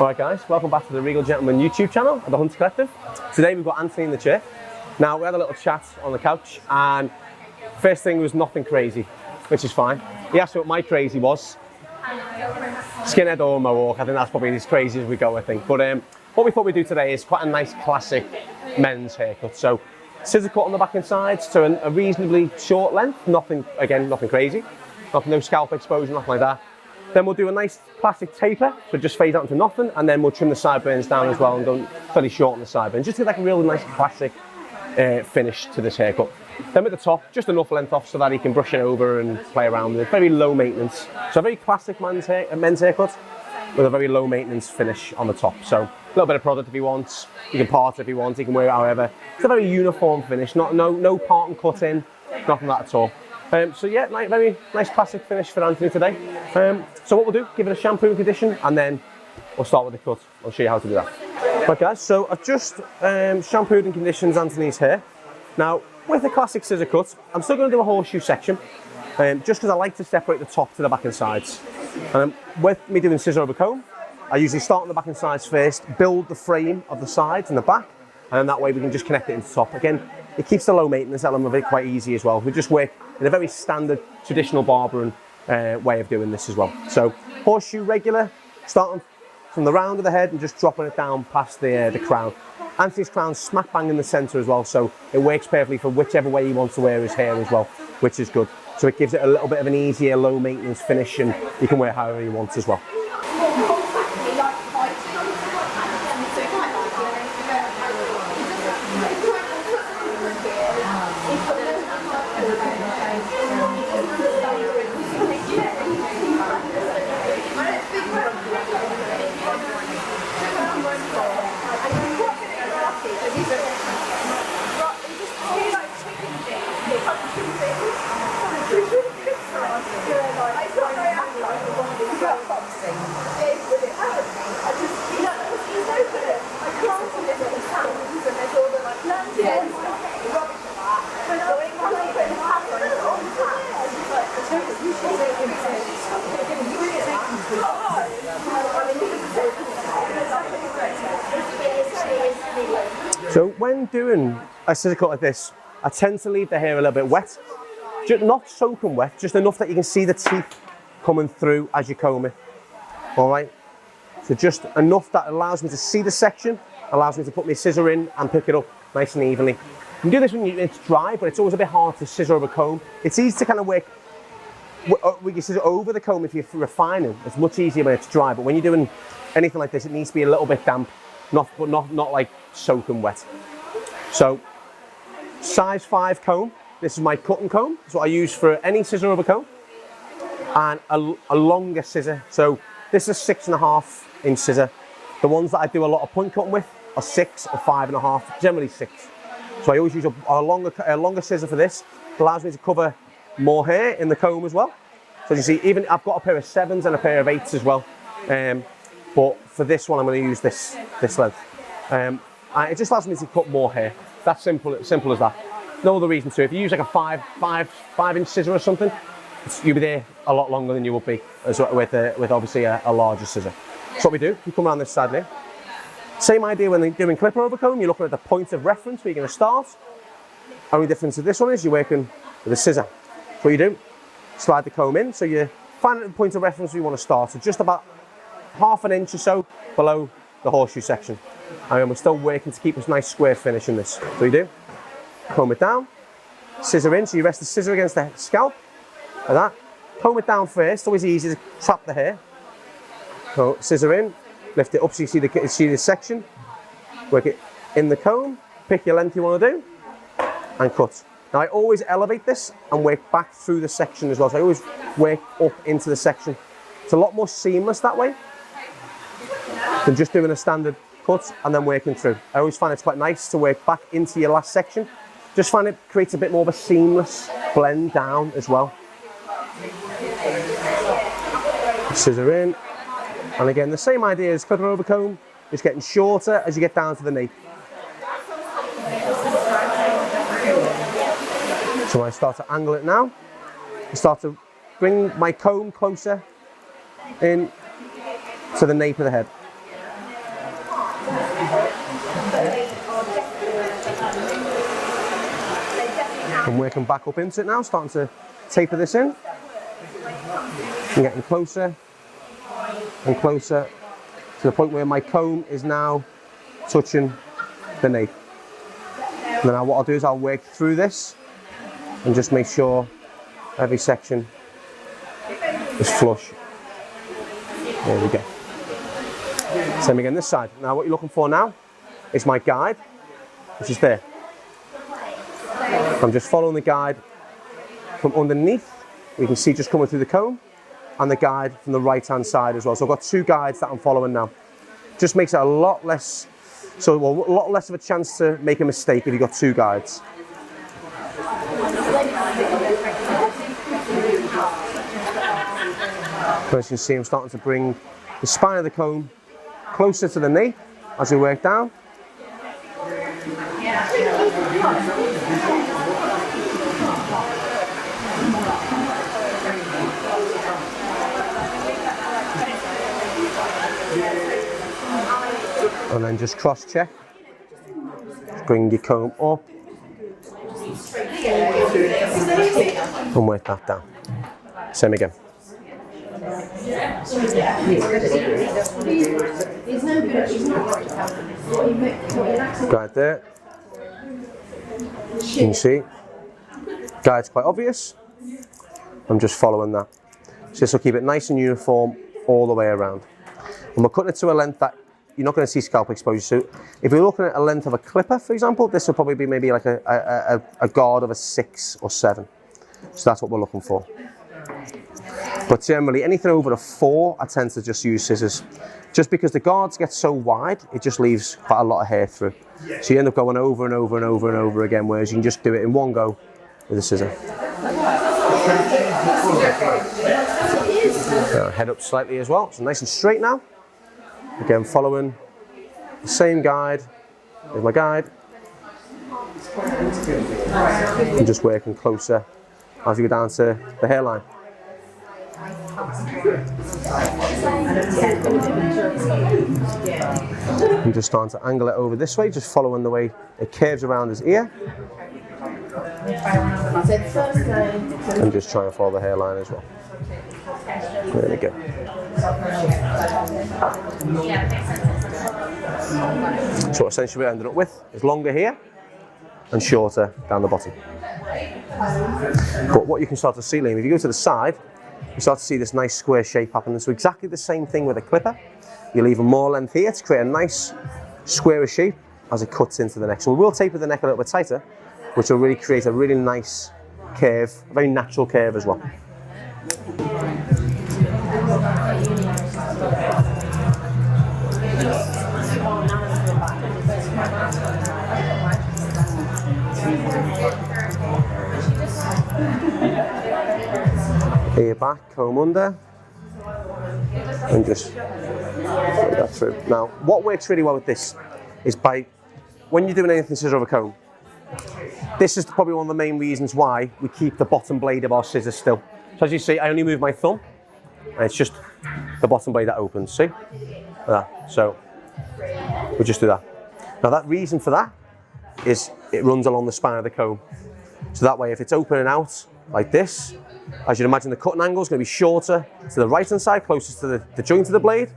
Alright guys, welcome back to the Regal Gentleman YouTube channel at the Hunter Collective. Today we've got Anthony in the chair. Now we had a little chat on the couch and first thing was nothing crazy, which is fine. He asked me what my crazy was. Skinhead or mohawk, I think that's probably as crazy as we go, I think. But what we thought we'd do today is quite a nice classic men's haircut. So scissor cut on the back and sides to a reasonably short length, nothing crazy. No scalp exposure, nothing like that. Then we'll do a nice classic taper, so just fade out into nothing, and then we'll trim the sideburns down as well and go fairly short on the sideburns. Just to get like a really nice classic finish to this haircut. Then at the top, just enough length off so that he can brush it over and play around with it. Very low maintenance. So a very classic men's haircut with a very low maintenance finish on the top. So a little bit of product if he wants, he can part it if he wants, he can wear it however. It's a very uniform finish, no part and cut in, nothing like that at all. So yeah, very nice classic finish for Anthony today. So what we'll do, give it a shampoo and condition, and then we'll start with the cut. I'll show you how to do that. Right guys, so I've just shampooed and conditioned Anthony's hair. Now, with the classic scissor cut, I'm still going to do a horseshoe section, just because I like to separate the top to the back and sides. With me doing scissor over comb, I usually start on the back and sides first, build the frame of the sides and the back, and then that way we can just connect it into the top. Again, it keeps the low maintenance element of it quite easy as well. We just work in a very standard, traditional barbering way of doing this as well. So horseshoe regular, starting from the round of the head and just dropping it down past the crown. Anthony's crown's smack bang in the centre as well, so it works perfectly for whichever way he wants to wear his hair as well, which is good. So it gives it a little bit of an easier, low maintenance finish, and he can wear however he wants as well. So when doing a scissor cut like this, I tend to leave the hair a little bit wet. Just not soaking wet, just enough that you can see the teeth coming through as you comb it. All right? So just enough that allows me to see the section, allows me to put my scissor in and pick it up nice and evenly. You can do this when it's dry, but it's always a bit hard to scissor over comb. It's easy to kind of work with your scissor over the comb if you're refining. It's much easier when it's dry, but when you're doing anything like this, it needs to be a little bit damp, not like soaking wet. So size 5 comb. This is my cutting comb. It's what I use for any scissor over comb, and a longer scissor. So this is a 6.5 inch scissor. The ones that I do a lot of point cutting with are 6 or 5.5, generally 6. So I always use a longer scissor for this. It allows me to cover more hair in the comb as well. So you see, even I've got a pair of 7s and a pair of 8s as well. But for this one, I'm going to use this length. It just allows me to cut more hair. That's simple as that. No other reason to. If you use like a 5 inch scissor or something, you'll be there a lot longer than you would be with obviously a larger scissor. So what we do, you come around this side now. Same idea when you're doing clipper over comb, you're looking at the point of reference where you're going to start. Only difference with this one is you're working with a scissor. So what you do, slide the comb in, so you find the point of reference where you want to start. So just about 1/2 inch or so below the horseshoe section. And we're still working to keep a nice square finish in this. So you do, comb it down, scissor in, so you rest the scissor against the scalp, like that. Comb it down first, it's always easy to trap the hair. So scissor in, lift it up so you see the section, work it in the comb, pick your length you want to do, and cut. Now I always elevate this and work back through the section as well, so I always work up into the section. It's a lot more seamless that way than just doing a standard cut and then working through. I always find it's quite nice to work back into your last section. Just find it creates a bit more of a seamless blend down as well. Scissor in, and again the same idea as clipper over comb, just getting shorter as you get down to the nape. So when I start to angle it now, I start to bring my comb closer in to the nape of the head. I'm working back up into it now, starting to taper this in. I'm getting closer and closer to the point where my comb is now touching the nape. And then what I'll do is I'll work through this and just make sure every section is flush. There we go. Same again this side. Now what you're looking for now is my guide, which is there. I'm just following the guide from underneath. You can see just coming through the comb, and the guide from the right hand side as well. So I've got two guides that I'm following now. Just makes it a lot less, a lot less of a chance to make a mistake if you've got two guides. As you can see, I'm starting to bring the spine of the comb closer to the nape as we work down. And then just cross check. Just bring your comb up and work that down. Same again. Guide there. You can see, guide's quite obvious. I'm just following that. So this will keep it nice and uniform all the way around. And we're cutting it to a length that you're not going to see scalp exposure. So if you're looking at a length of a clipper, for example, this will probably be maybe like a guard of a 6 or 7. So that's what we're looking for. But generally, anything over a 4, I tend to just use scissors. Just because the guards get so wide, it just leaves quite a lot of hair through. So you end up going over and over and over and over again, whereas you can just do it in one go with a scissor. Head up slightly as well, so nice and straight now. Again, following the same guide. There's my guide. I'm just working closer as you go down to the hairline. I'm just starting to angle it over this way, just following the way it curves around his ear. And just trying to follow the hairline as well. There we go. So essentially what I ended up with is longer here and shorter down the bottom. But what you can start to see, Liam, if you go to the side, you start to see this nice square shape happening. So exactly the same thing with a clipper. You'll leave more length here to create a nice square shape as it cuts into the neck. So we will taper the neck a little bit tighter, which will really create a really nice curve, a very natural curve as well. Ear back, comb under, and just put that through. Now, what works really well with this is when you're doing anything scissor over comb, this is probably one of the main reasons why we keep the bottom blade of our scissors still. So as you see, I only move my thumb, and it's just the bottom blade that opens, see? Like that. So we'll just do that. Now that reason for that is it runs along the spine of the comb. So that way, if it's opening out like this, as you'd imagine, the cutting angle is going to be shorter to the right hand side, closest to the joint of the blade,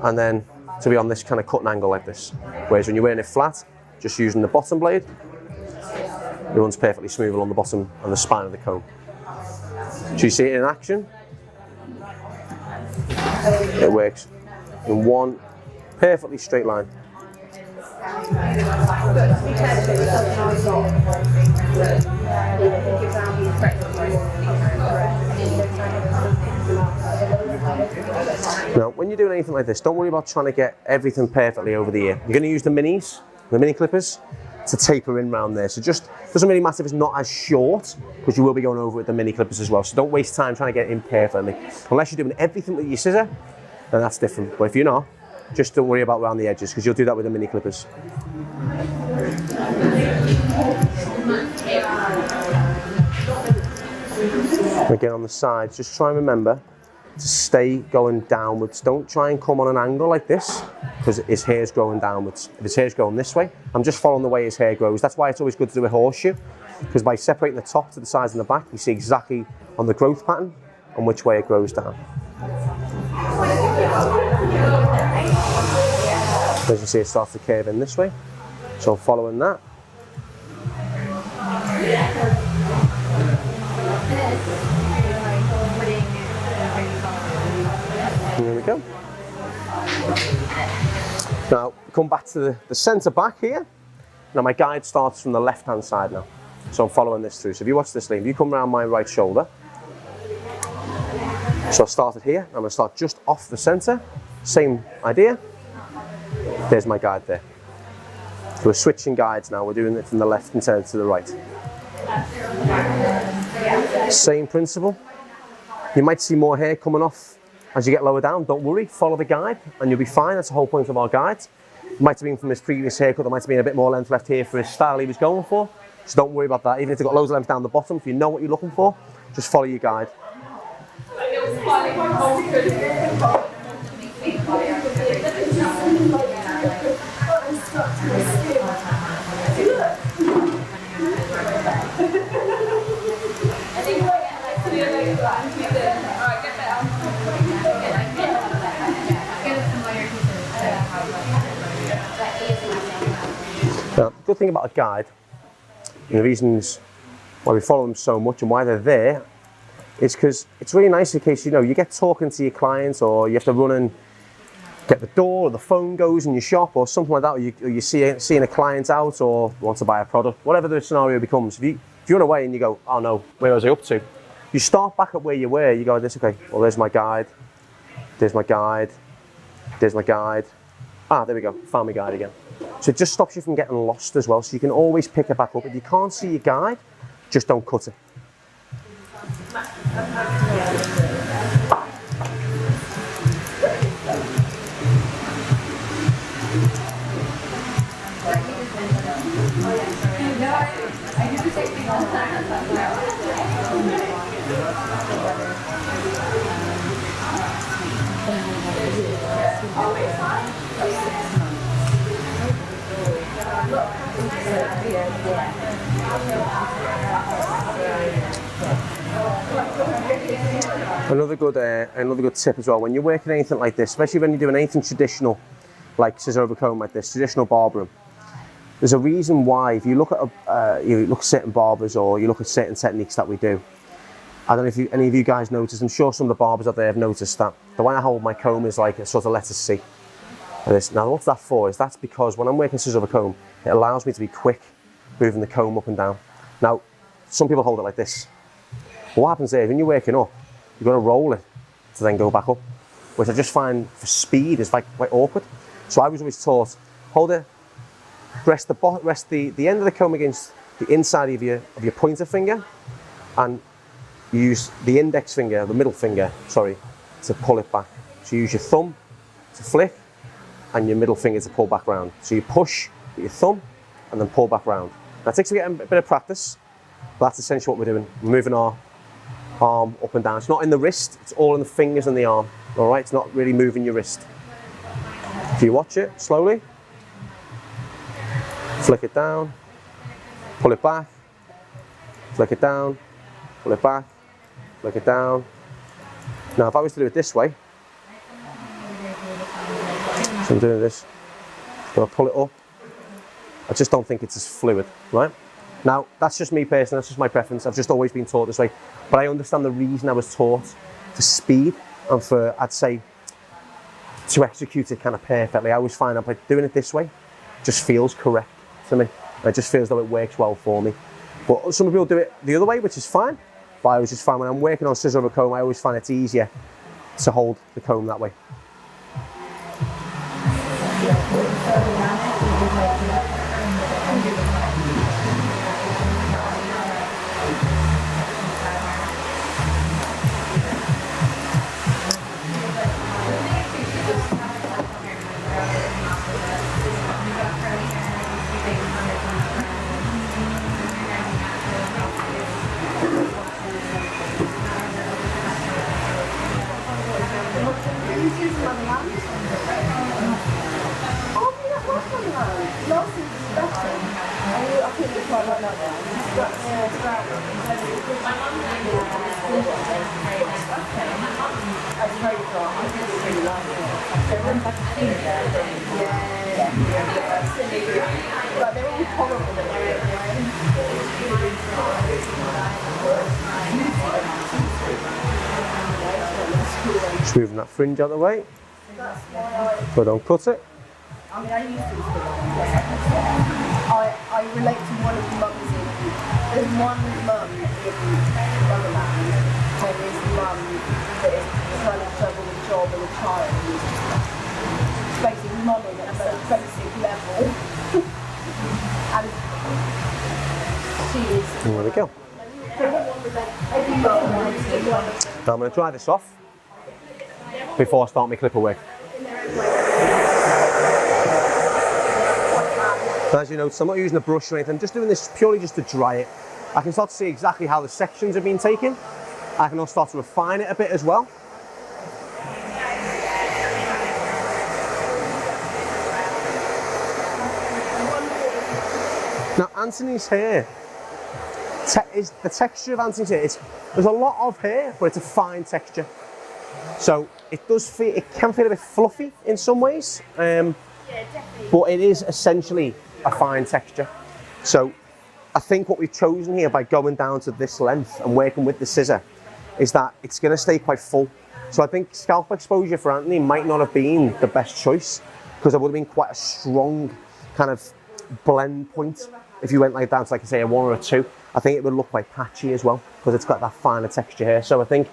and then to be on this kind of cutting angle like this. Whereas when you're wearing it flat, just using the bottom blade, it runs perfectly smooth along the bottom and the spine of the comb. Do you see it in action? It works in one perfectly straight line. Now, when you're doing anything like this, don't worry about trying to get everything perfectly over the ear. You're going to use the minis, the mini clippers, to taper in round there. So just doesn't really matter if it's not as short, because you will be going over with the mini clippers as well. So don't waste time trying to get it in perfectly. Unless you're doing everything with your scissor, then that's different. But if you're not, just don't worry about around the edges, because you'll do that with the mini clippers. Again on the sides, just try and remember to stay going downwards. Don't try and come on an angle like this, because his hair's growing downwards. If his hair's going this way, I'm just following the way his hair grows. That's why it's always good to do a horseshoe, because by separating the top to the sides and the back, you see exactly on the growth pattern on which way it grows down. As you can see, it starts to curve in this way. So following that. There we go. Now, come back to the centre back here. Now my guide starts from the left-hand side now. So I'm following this through. So if you watch this, Liam, you come around my right shoulder. So I started here. I'm going to start just off the centre. Same idea. There's my guide there. So we're switching guides now. We're doing it from the left instead to the right. Same principle. You might see more hair coming off as you get lower down. Don't worry, follow the guide and you'll be fine. That's the whole point of our guides. It might have been from his previous haircut, there might have been a bit more length left here for his style he was going for. So don't worry about that. Even if you've got loads of length down the bottom, if you know what you're looking for, just follow your guide. Now, the good thing about a guide, and the reasons why we follow them so much and why they're there, is because it's really nice in case, you know, you get talking to your clients, or you have to run and get the door, or the phone goes in your shop or something like that, or you're seeing a client out or want to buy a product, whatever the scenario becomes. If you run away and you go, oh no, where was I up to? You start back at where you were, you go this, okay, well there's my guide, there's my guide, there's my guide. Ah, there we go, found my guide again. So it just stops you from getting lost as well, so you can always pick it back up. If you can't see your guide, just don't cut it. Another good tip as well, when you're working anything like this, especially when you're doing anything traditional, like scissor over comb like this, traditional barbering, there's a reason why. If you look at certain barbers, or you look at certain techniques that we do, I don't know if any of you guys noticed, I'm sure some of the barbers out there have noticed that the way I hold my comb is like a sort of letter C. Now what's that for? That's because when I'm working scissor over comb, it allows me to be quick moving the comb up and down. Now, some people hold it like this. What happens there, when you're working up, you've got to roll it to then go back up, which I just find for speed is like quite awkward. So I was always taught, hold it, rest the end of the comb against the inside of your pointer finger, and use the index finger, the middle finger, sorry, to pull it back. So you use your thumb to flick and your middle finger to pull back round. So you push with your thumb and then pull back round. Now it takes a bit of practice, but that's essentially what we're doing. We're moving our arm up and down. It's not in the wrist, it's all in the fingers and the arm. All right, it's not really moving your wrist. If you watch it slowly, flick it down, pull it back, flick it down, pull it back, flick it down. Now if I was to do it this way, so I'm doing this, so I pull it up, I just don't think it's as fluid, right? Now, that's just me personally, that's just my preference. I've just always been taught this way, but I understand the reason I was taught for speed and for, I'd say, to execute it kind of perfectly. I always find that by doing it this way, just feels correct to me. It just feels though it works well for me. But some people do it the other way, which is fine, but I always just find when I'm working on scissor over comb, I always find it's easier to hold the comb that way. Just moving that fringe out of the way, but don't cut it. I mean, I used to I relate to one of the mums in, there's one mum in Motherland, and there's the mum that is trying to juggle a job and a child, and it's basically mumming at a very basic level. And she is... There we go. Now I'm going to dry this off before I start my clipper work. As you notice, I'm not using a brush or anything, I'm just doing this purely just to dry it. I can start to see exactly how the sections have been taken. I can also start to refine it a bit as well. Now Anthony's hair, the texture of Anthony's hair, there's a lot of hair, but it's a fine texture. So it does feel, it can feel a bit fluffy in some ways, but it is essentially a fine texture. So I think what we've chosen here by going down to this length and working with the scissor is that it's going to stay quite full. So I think scalp exposure for Anthony might not have been the best choice, because it would have been quite a strong kind of blend point if you went like down to, like I say, a 1 or a 2. I think it would look quite patchy as well, because it's got that finer texture here. So I think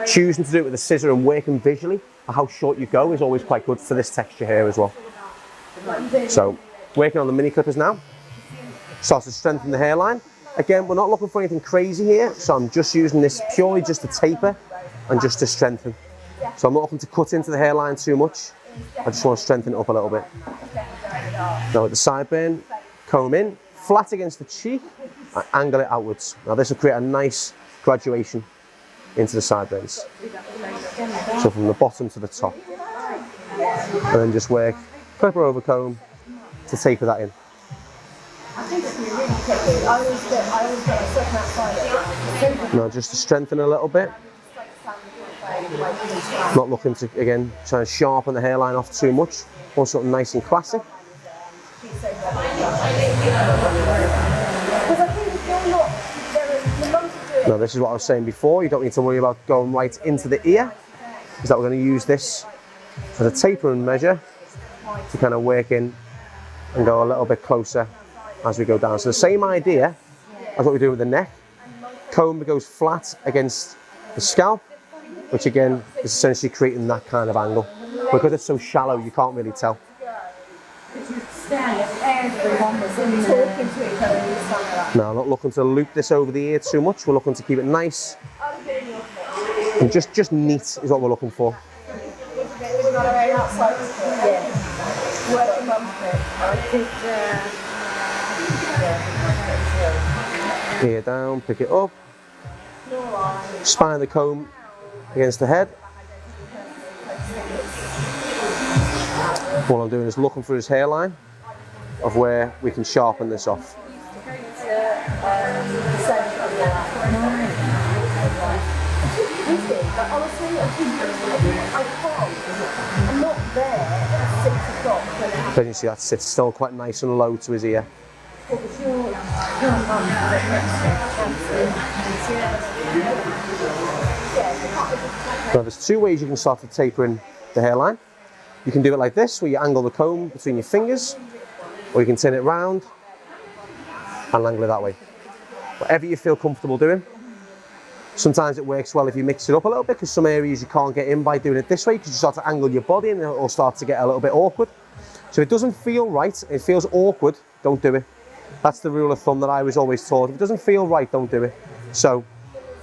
choosing to do it with a scissor and working visually at how short you go is always quite good for this texture here as well. So working on the mini clippers now, starts to strengthen the hairline. Again, we're not looking for anything crazy here, so I'm just using this purely just to taper and just to strengthen. So I'm not looking to cut into the hairline too much, I just want to strengthen it up a little bit. Now with the sideburn, comb in, flat against the cheek, and angle it outwards. Now this will create a nice graduation into the sideburns. So from the bottom to the top. And then just work clipper over comb to taper that in. Now just to strengthen a little bit. Not looking to, again, trying to sharpen the hairline off too much. Want something nice and classic. Now this is what I was saying before, you don't need to worry about going right into the ear, is that we're going to use this as a tapering measure to kind of work in and go a little bit closer as we go down. So the same idea as what we do with the neck. Comb goes flat against the scalp, which again is essentially creating that kind of angle. Because it's so shallow, you can't really tell. Now, I'm not looking to loop this over the ear too much. We're looking to keep it nice and just neat is what we're looking for. Ear down, pick it up. Spine of the comb against the head. What I'm doing is looking for his hairline of where we can sharpen this off. Then you see that sits still quite nice and low to his ear. Now there's two ways you can start to taper in the hairline. You can do it like this, where you angle the comb between your fingers, or you can turn it round and angle it that way. Whatever you feel comfortable doing. Sometimes it works well if you mix it up a little bit, because some areas you can't get in by doing it this way, because you start to angle your body and it'll start to get a little bit awkward. So if it doesn't feel right, it feels awkward, don't do it. That's the rule of thumb that I was always taught. If it doesn't feel right, don't do it. So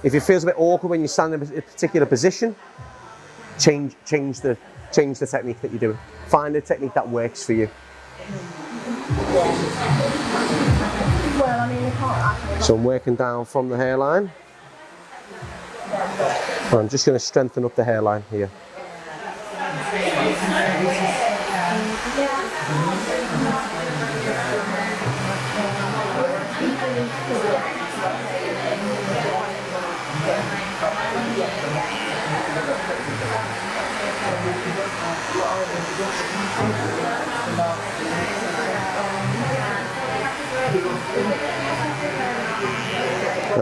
if it feels a bit awkward when you stand in a particular position, change the technique that you're doing. Find a technique that works for you. So I'm working down from the hairline. And I'm just going to strengthen up the hairline here. Now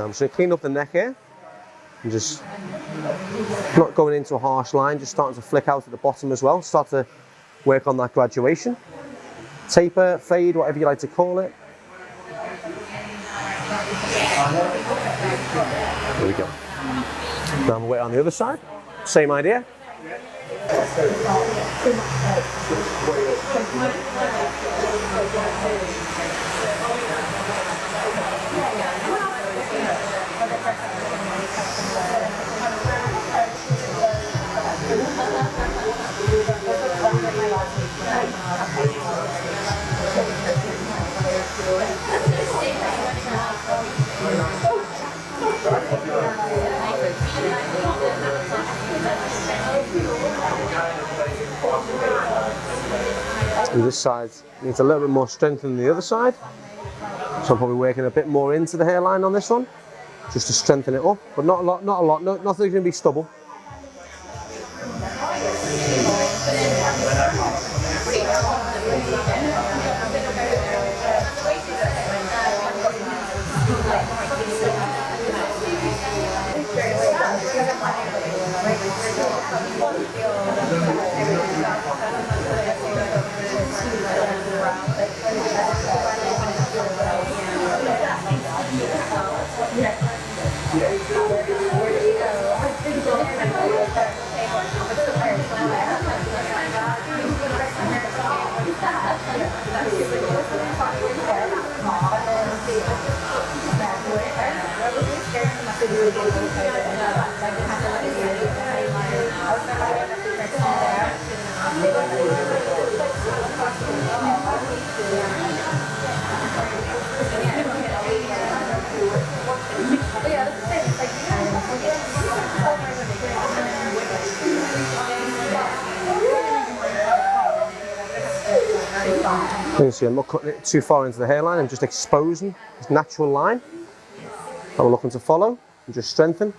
I'm just going to clean up the neck here, and just not going into a harsh line, just starting to flick out at the bottom as well. Start to work on that graduation. Taper, fade, whatever you like to call it. There we go. Now I'm waiting on the other side. Same idea. And this side needs a little bit more strength than the other side, so I'm probably working a bit more into the hairline on this one, just to strengthen it up, but not a lot, no, nothing's going to be stubble. You can see I'm not cutting it too far into the hairline, I'm just exposing this natural line that we're looking to follow and just strengthen.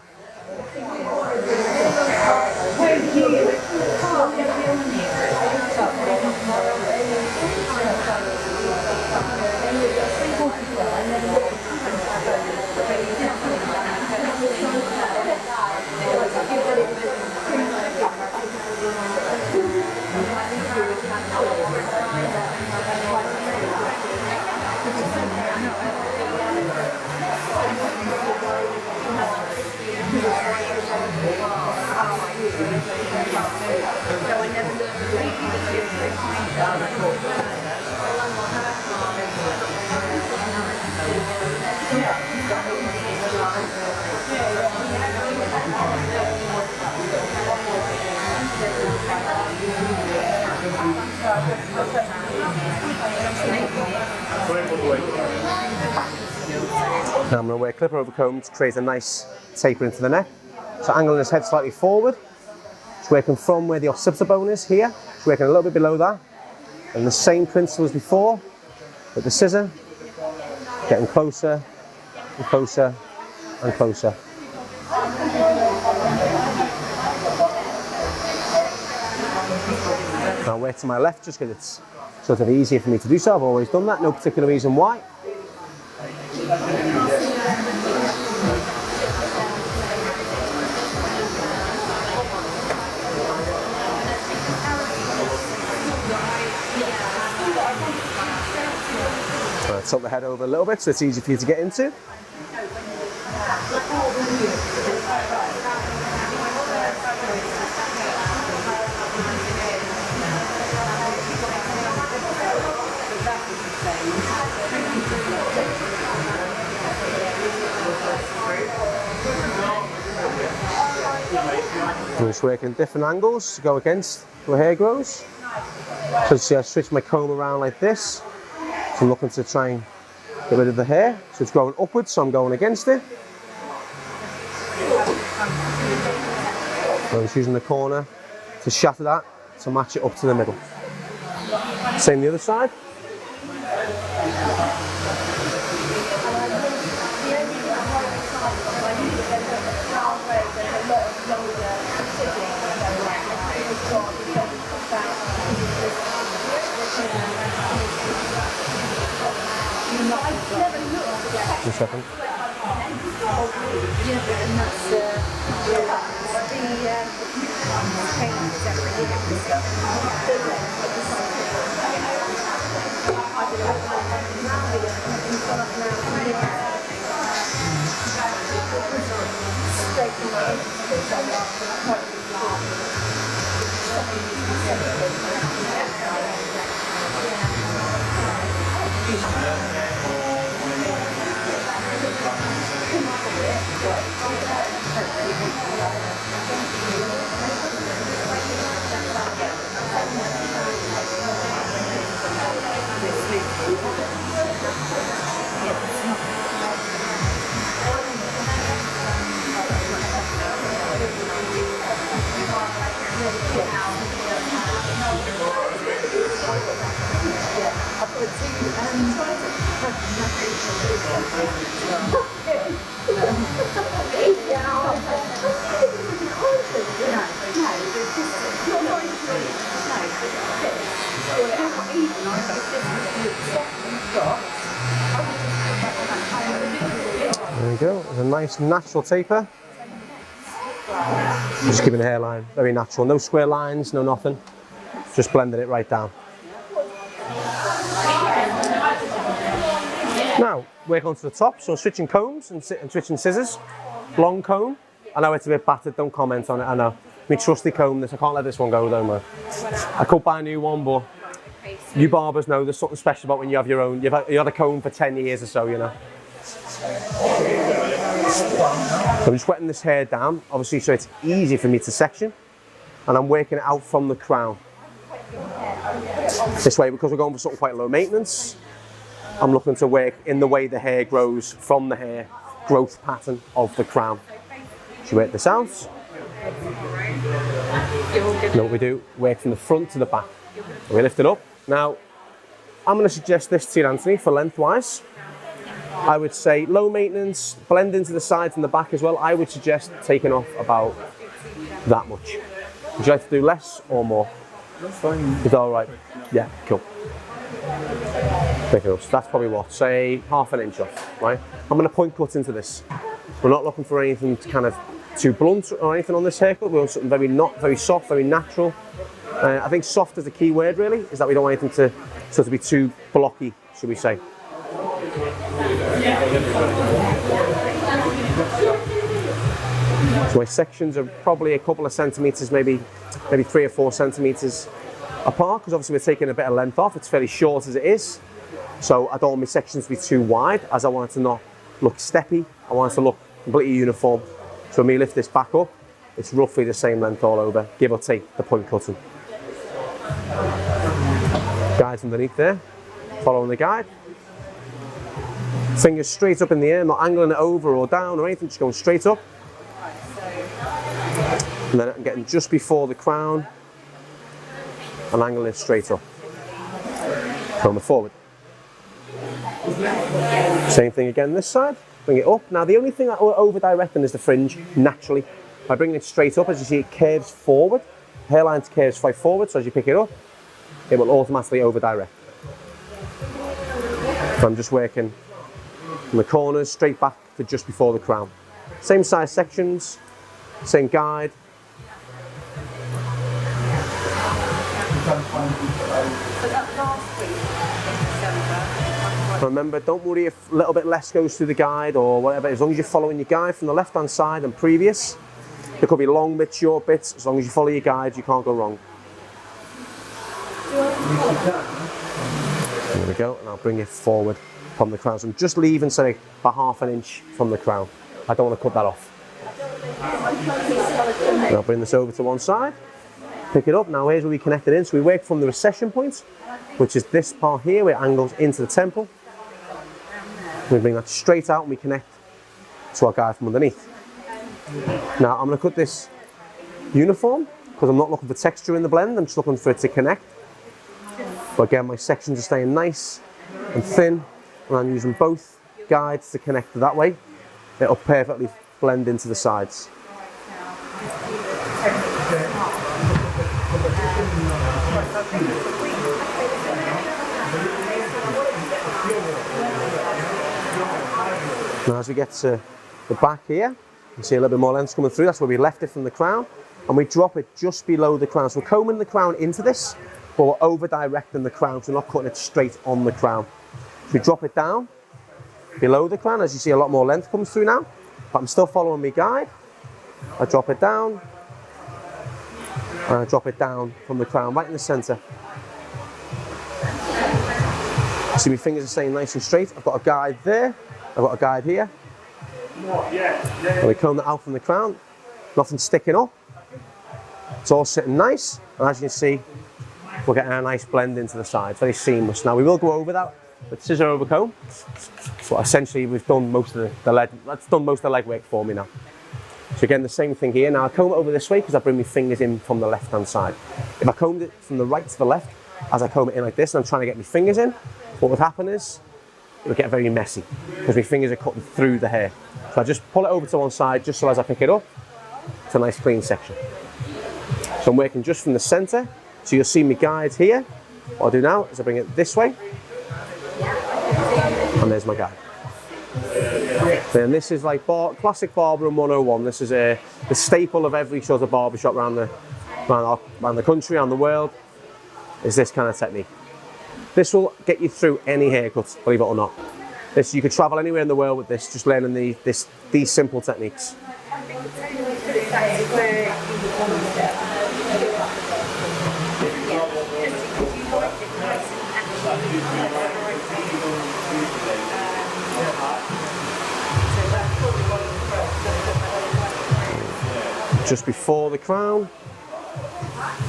Now I'm going to wear clipper over comb to create a nice taper into the neck. So angling his head slightly forward. Just working from where the occipital bone is here. Just working a little bit below that. And the same principle as before, with the scissor, getting closer and closer and closer. Now work to my left just because it's sort of easier for me to do so. I've always done that, no particular reason why. Tilt the head over a little bit so it's easy for you to get into. I'm just working different angles to go against where hair grows. So see, I switch my comb around like this. So I'm looking to try and get rid of the hair. So it's growing upwards, so I'm going against it. So I'm just using the corner to shatter that to match it up to the middle. Same the other side. a second. There we go, it's a nice natural taper. Just keeping the hairline very natural, no square lines, no nothing. Just blending it right down. Now, work onto the top, so switching combs and switching scissors. Long comb, I know it's a bit battered, don't comment on it, I know. My trusty comb, this, I can't let this one go though, man. I could buy a new one, but you barbers know there's something special about when you have your own. You had a comb for 10 years or so, you know. So I'm just wetting this hair down, obviously, so it's easy for me to section. And I'm working it out from the crown. This way, because we're going for something quite low maintenance, I'm looking to work in the way the hair grows from the hair growth pattern of the crown. So work this out. Now what we do, work from the front to the back. We lift it up. Now, I'm going to suggest this to you, Anthony, for lengthwise. I would say low maintenance, blend into the sides and the back as well. I would suggest taking off about that much. Would you like to do less or more? That's fine. Is that all right? Yeah, cool. So that's probably what, say half an inch off, right? I'm going to point cut into this. We're not looking for anything kind of too blunt or anything on this haircut. We want something very soft, very natural. I think soft is the key word really, is that we don't want anything to sort of be too blocky, should we say. So my sections are probably a couple of centimetres, maybe 3 or 4 centimetres apart, because obviously we're taking a bit of length off. It's fairly short as it is. So I don't want my sections to be too wide, as I want it to not look steppy. I want it to look completely uniform. So when we lift this back up, it's roughly the same length all over, give or take the point cutting. Guides underneath there, following the guide. Fingers straight up in the air, not angling it over or down or anything, just going straight up. And then I'm getting just before the crown and angling it straight up. Coming forward. Same thing again this side, bring it up. Now the only thing I over directing is the fringe, naturally. By bringing it straight up, as you see it curves forward, hairline curves right forward, so as you pick it up, it will automatically over direct. So I'm just working from the corners straight back to just before the crown. Same size sections, same guide. Remember, don't worry if a little bit less goes through the guide or whatever, as long as you're following your guide from the left hand side and previous. There could be long bits, short bits, as long as you follow your guide, you can't go wrong. There we go, and I'll bring it forward from the crown. So I'm just leaving, say, about half an inch from the crown. I don't want to cut that off. And I'll bring this over to one side, pick it up. Now here's where we connect it in. So we work from the recession point, which is this part here, where it angles into the temple. We bring that straight out and we connect to our guide from underneath. Now I'm going to cut this uniform because I'm not looking for texture in the blend, I'm just looking for it to connect. But again, my sections are staying nice and thin, and I'm using both guides to connect that way. It'll perfectly blend into the sides. Now as we get to the back here, you can see a little bit more length coming through. That's where we left it from the crown. And we drop it just below the crown. So we're combing the crown into this, but we're over-directing the crown, so we're not cutting it straight on the crown. So we drop it down below the crown. As you see, a lot more length comes through now, but I'm still following my guide. I drop it down, and I drop it down from the crown, right in the centre. See, my fingers are staying nice and straight. I've got a guide there, I've got a guide here. And we comb that out from the crown, nothing sticking up. It's all sitting nice, and as you can see, we're getting a nice blend into the sides, very seamless. Now we will go over that with scissor over comb, but essentially we've done most of the leg. That's done most of the leg work for me now. So again, the same thing here. Now I comb it over this way because I bring my fingers in from the left-hand side. If I combed it from the right to the left, as I comb it in like this, and I'm trying to get my fingers in, what would happen is it would get very messy because my fingers are cutting through the hair. So I just pull it over to one side just so as I pick it up, it's a nice clean section. So I'm working just from the centre, so you'll see my guide here. What I'll do now is I bring it this way, and there's my guide. Then this is like classic barbering 101. This is the staple of every sort of barbershop around the country, around the world, is this kind of technique. This will get you through any haircut, believe it or not. You could travel anywhere in the world with this, just learning these simple techniques. Just before the crown.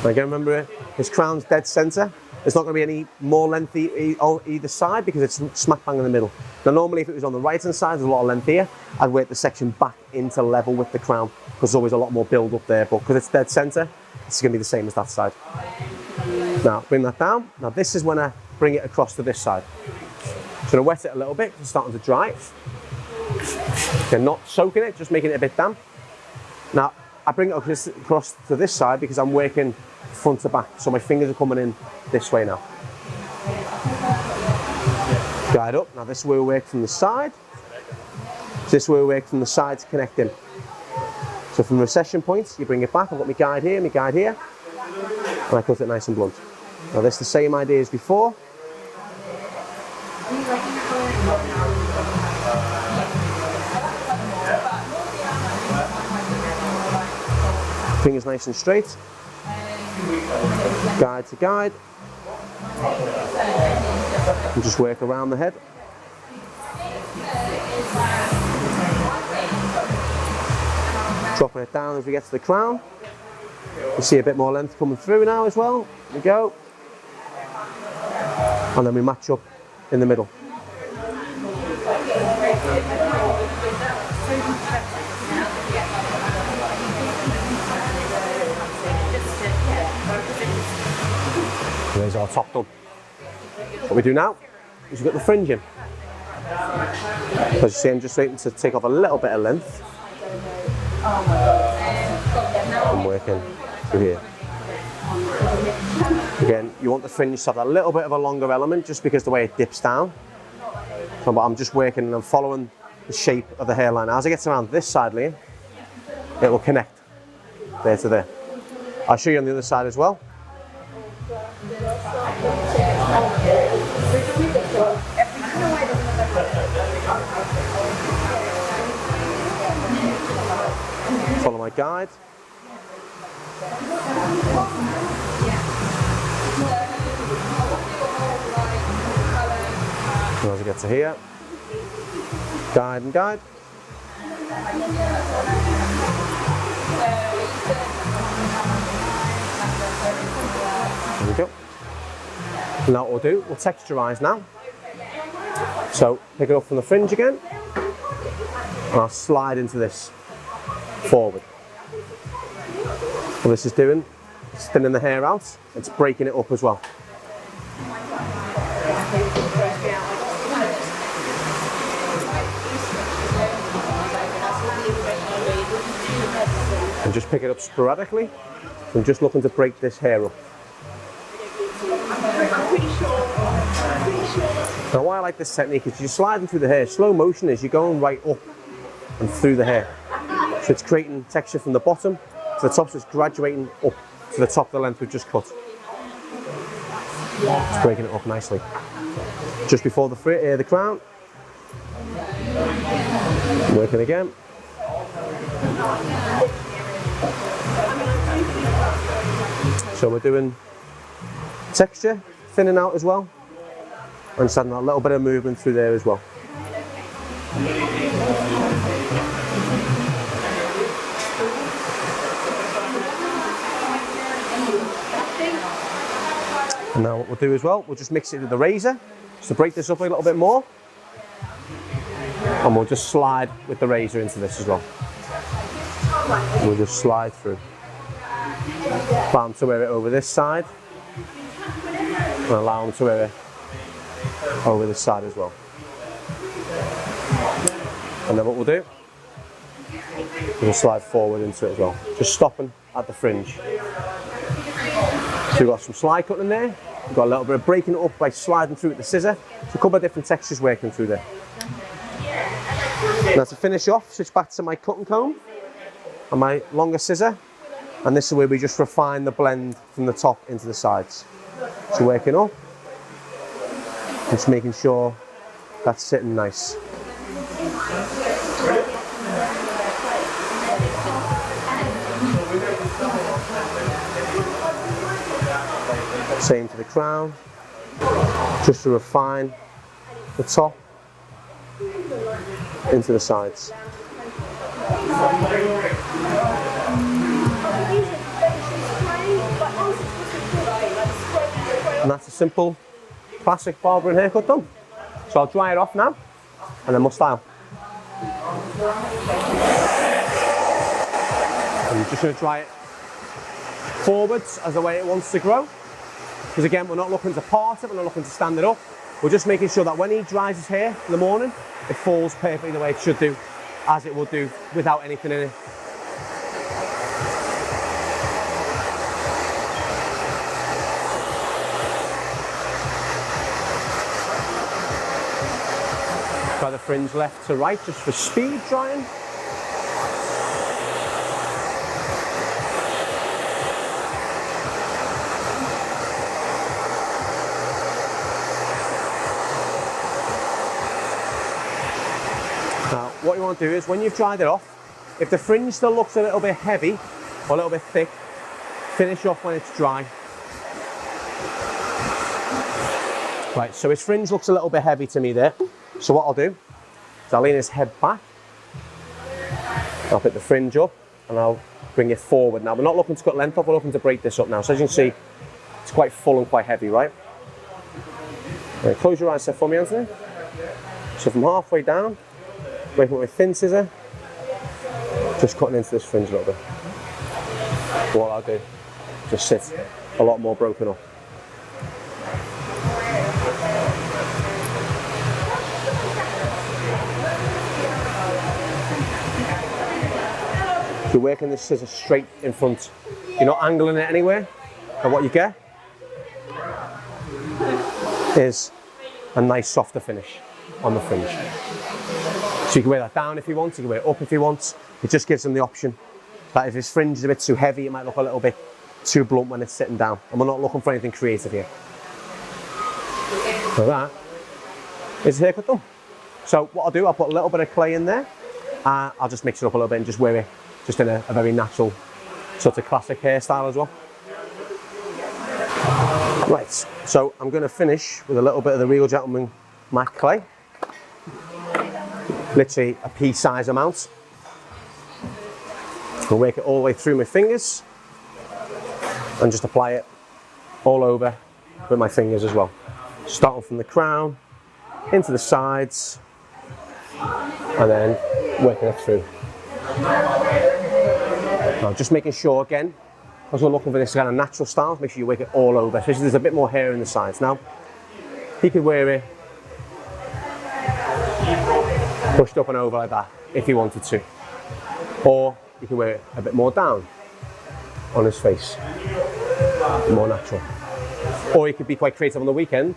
Again, remember, his crown's dead centre. There's not going to be any more length on either side because it's smack bang in the middle. Now normally if it was on the right hand side, there's a lot of length here, I'd work the section back into level with the crown because there's always a lot more build up there, but because it's dead centre, it's going to be the same as that side. Now bring that down. Now this is when I bring it across to this side. I'm going to wet it a little bit, it's starting to dry. Again, not soaking it, just making it a bit damp. Now I bring it across to this side because I'm working front to back, so my fingers are coming in this way now. Guide up. Now this is where we work from the side. This is where we work from the sides connecting. So from the recession point, you bring it back. I've got my guide here, and I cut it nice and blunt. Now this is the same idea as before. Fingers nice and straight. Guide to guide. And just work around the head. Dropping it down as we get to the crown. You see a bit more length coming through now as well. There we go. And then we match up in the middle. There's our top done. What we do now is we've got the fringe in. As you see, I'm just waiting to take off a little bit of length. I'm working through here. Again, you want the fringe to have a little bit of a longer element just because the way it dips down. But I'm just working and I'm following the shape of the hairline. As it gets around this side, Liam, it will connect there to there. I'll show you on the other side as well. Follow my guide. And as I get to here, guide and guide. There we go. Now what we'll do, we'll texturise now. So pick it up from the fringe again, and I'll slide into this forward. What this is doing, it's thinning the hair out, it's breaking it up as well. And just pick it up sporadically. I'm just looking to break this hair up. I'm pretty sure. Now why I like this technique is you're sliding through the hair. Slow motion is you're going right up and through the hair. So it's creating texture from the bottom to the top, so it's graduating up to the top of the length we've just cut. It's breaking it up nicely. Just before the crown. Working again. So we're doing texture, thinning out as well, and just adding a little bit of movement through there as well. And now what we'll do as well, we'll just mix it with the razor, just to break this up a little bit more. And we'll just slide with the razor into this as well. We'll just slide through. Allow them to wear it over this side. And allow them to wear it over this side as well. And then what we'll do, we'll slide forward into it as well. Just stopping at the fringe. So we've got some slide cutting there. We've got a little bit of breaking it up by sliding through with the scissor. So a couple of different textures working through there. Now to finish off, switch back to my cutting comb and my longer scissor. And this is where we just refine the blend from the top into the sides. So working up, just making sure that's sitting nice. Same to the crown, just to refine the top into the sides. And that's a simple, classic barbering haircut done. So I'll dry it off now, and then we'll style. I'm just going to dry it forwards as the way it wants to grow. Because again, we're not looking to part it, we're not looking to stand it up. We're just making sure that when he dries his hair in the morning, it falls perfectly the way it should do, as it will do without anything in it. Try the fringe left to right, just for speed drying. Now, what you want to do is, when you've dried it off, if the fringe still looks a little bit heavy or a little bit thick, finish off when it's dry. Right, so his fringe looks a little bit heavy to me there. So what I'll do is I'll lean his head back, I'll pick the fringe up and I'll bring it forward. Now we're not looking to cut length off, we're looking to break this up now. So as you can see, it's quite full and quite heavy, right? Right, close your eyes there for me, Anthony. So from halfway down, breaking it with a thin scissor, just cutting into this fringe a little bit. What I'll do, just sit a lot more broken up. You're working this scissor straight in front. You're not angling it anywhere. And what you get is a nice softer finish on the fringe. So you can wear that down if you want, you can wear it up if you want. It just gives them the option that if his fringe is a bit too heavy, it might look a little bit too blunt when it's sitting down. And we're not looking for anything creative here. So that is the haircut done. So what I'll do, I'll put a little bit of clay in there. I'll just mix it up a little bit and just wear it just in a very natural sort of classic hairstyle as well. Right, so I'm going to finish with a little bit of the Real Gentleman matte clay. Literally a pea size amount. I'll work it all the way through my fingers and just apply it all over with my fingers as well. Starting from the crown, into the sides, and then working it through. Now just making sure again, because we're looking for this kind of natural style, make sure you work it all over, especially there's a bit more hair in the sides. Now, he could wear it pushed up and over like that if he wanted to. Or you can wear it a bit more down on his face, more natural. Or you could be quite creative on the weekend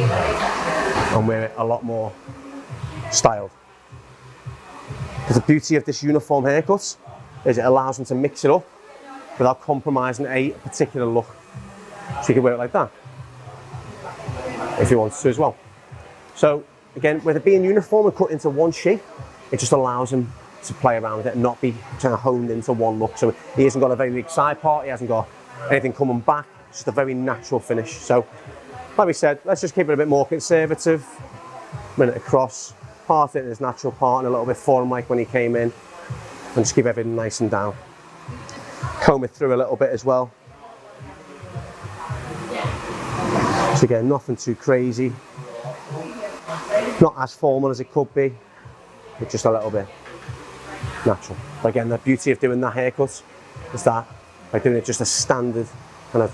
and wear it a lot more styled. Because the beauty of this uniform haircut is it allows them to mix it up without compromising a particular look. So you can wear it like that if you want to as well. So again, with it being uniform and cut into one shape, it just allows him to play around with it and not be kind of honed into one look. So he hasn't got a very big side part, he hasn't got anything coming back, it's just a very natural finish. So like we said, let's just keep it a bit more conservative, run it across, part it in his natural part and a little bit form like when he came in, and just keep everything nice and down. Comb it through a little bit as well. So again, nothing too crazy, not as formal as it could be, but just a little bit natural. But again, the beauty of doing that haircut is that by doing it just a standard kind of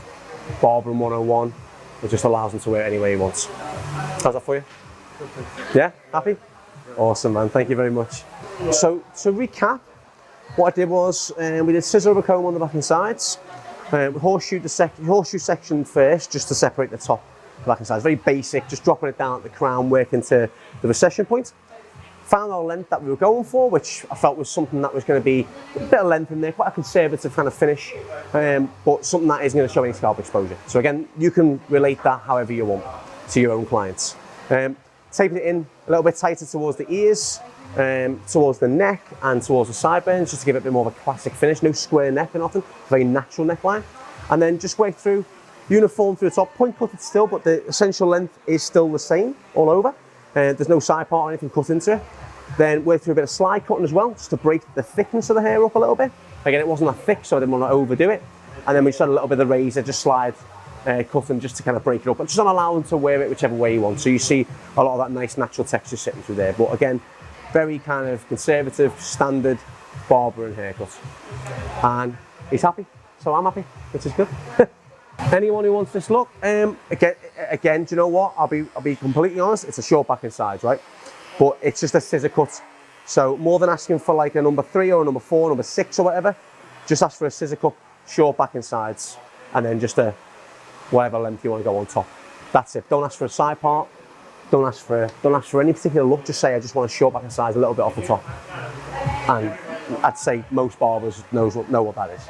barbering 101, it just allows him to wear it any way he wants. How's that for you? Yeah, happy? Awesome, man, thank you very much. So to recap, what I did was we did scissor over comb on the back and sides. We horseshoe section first, just to separate the top, the back and sides. Very basic, just dropping it down at the crown, working to the recession point. Found our length that we were going for, which I felt was something that was going to be a bit of length in there, quite a conservative kind of finish, but something that isn't going to show any scalp exposure. So again, you can relate that however you want to your own clients. Taping it in a little bit tighter towards the ears, towards the neck and towards the sideburns, just to give it a bit more of a classic finish. No square neck or nothing, very natural neckline. And then just work through, uniform through the top, point cut it still, but the essential length is still the same all over. There's no side part or anything cut into it. Then work through a bit of slide cutting as well, just to break the thickness of the hair up a little bit. Again, it wasn't that thick, so I didn't want to overdo it. And then we just had a little bit of the razor, just slide cutting just to kind of break it up, and just not allow them to wear it whichever way you want. So you see a lot of that nice natural texture sitting through there. But again, very kind of conservative, standard barbering haircut. And he's happy, so I'm happy, which is good. Anyone who wants this look, again, do you know what? I'll be completely honest. It's a short back and sides, right? But it's just a scissor cut. So more than asking for like a number 3 or a number 4, number 6 or whatever, just ask for a scissor cut, short back and sides, and then just a whatever length you want to go on top. That's it. Don't ask for a side part. Don't ask for any particular look. Just say I just want a short back and sides, a little bit off the top. And I'd say most barbers know what that is.